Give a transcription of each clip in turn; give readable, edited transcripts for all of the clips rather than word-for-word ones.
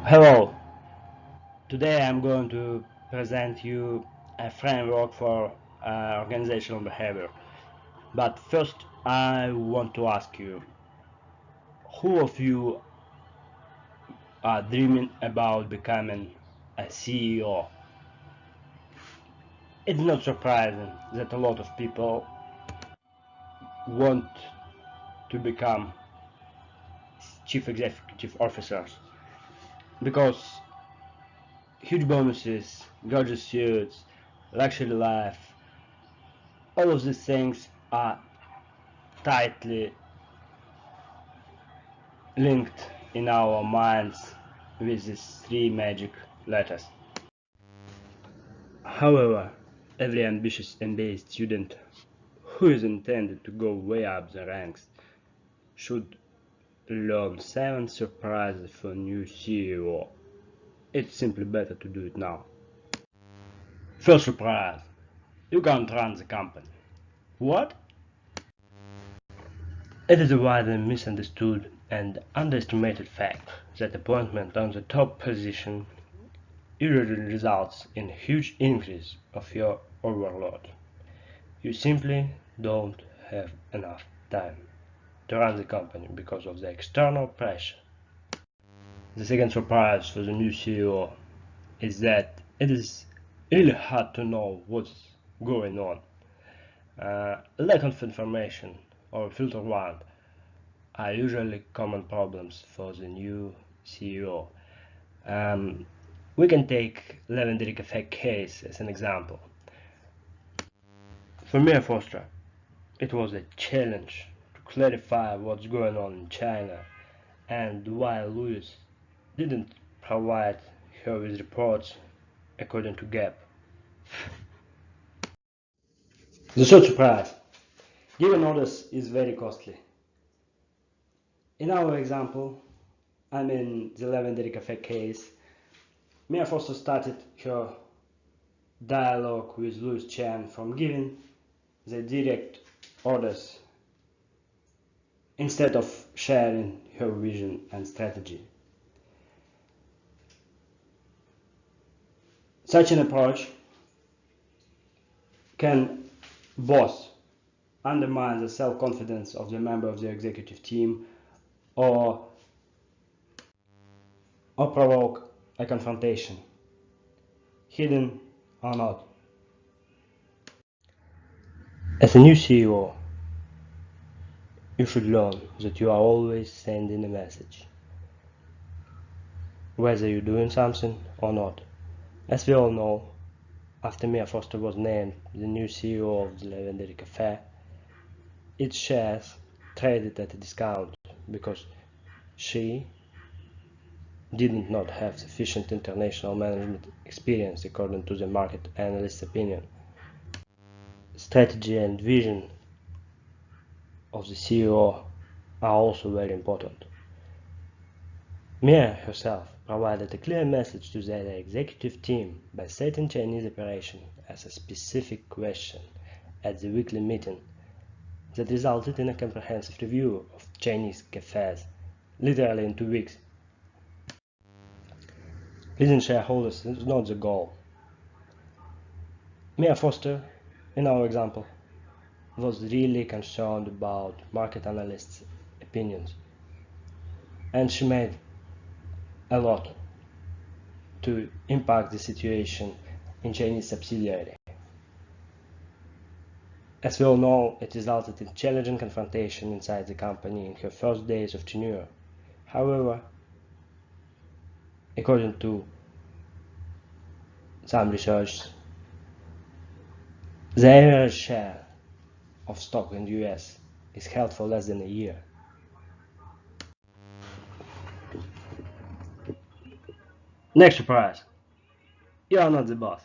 Hello, today I'm going to present you a framework for organizational behavior. But first I want to ask you, who of you are dreaming about becoming a CEO? It's not surprising that a lot of people want to become chief executive officers because huge bonuses, gorgeous suits, luxury life, all of these things are tightly linked in our minds with these three magic letters. However, every ambitious MBA student who is intended to go way up the ranks should learn 7 surprises for new CEO. It's simply better to do it now. First surprise, you can't run the company. What? It is a widely misunderstood and underestimated fact that appointment on the top position usually results in a huge increase of your overload. You simply don't have enough time to run the company because of the external pressure. The second surprise for the new CEO is that it is really hard to know what's going on. Lack of information or filter one are usually common problems for the new CEO. We can take Levendic effect case as an example. For Mia Foster, it was a challenge to clarify what's going on in China and why Louis didn't provide her with reports according to GAP. The third surprise, giving orders is very costly. In our example, the Levendic effect case, Mia Foster started her dialogue with Louis Chen from giving the direct orders instead of sharing her vision and strategy. Such an approach can both undermine the self-confidence of the member of the executive team or provoke a confrontation, hidden or not. As a new CEO, you should learn that you are always sending a message, whether you're doing something or not. As we all know, after Mia Foster was named the new CEO of the Levendic Cafe, its shares traded at a discount because she did not have sufficient international management experience according to the market analyst's opinion. Strategy and vision of the CEO are also very important. Mia herself provided a clear message to the executive team by setting Chinese operation as a specific question at the weekly meeting that resulted in a comprehensive review of Chinese cafes, literally in 2 weeks. Pleasing shareholders is not the goal. Mia Foster, in our example, was really concerned about market analysts' opinions, and she made a lot to impact the situation in Chinese subsidiary. As we all know, it resulted in challenging confrontation inside the company in her first days of tenure. However, according to some research, the average share of stock in the US is held for less than a year. Next surprise. You are not the boss.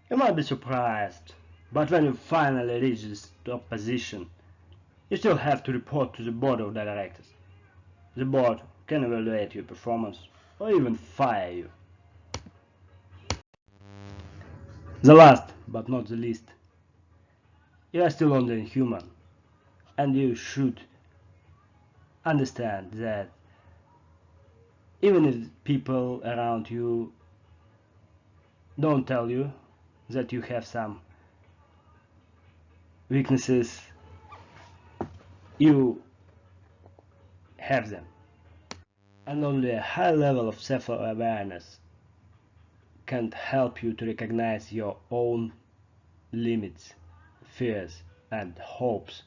You might be surprised, but when you finally reach this top position, you still have to report to the board of directors. The board can evaluate your performance or even fire you. The last but not the least, you are still only human, and you should understand that Even if people around you don't tell you that you have some weaknesses, you have them. And only a high level of self-awareness can help you to recognize your own limits, fears, and hopes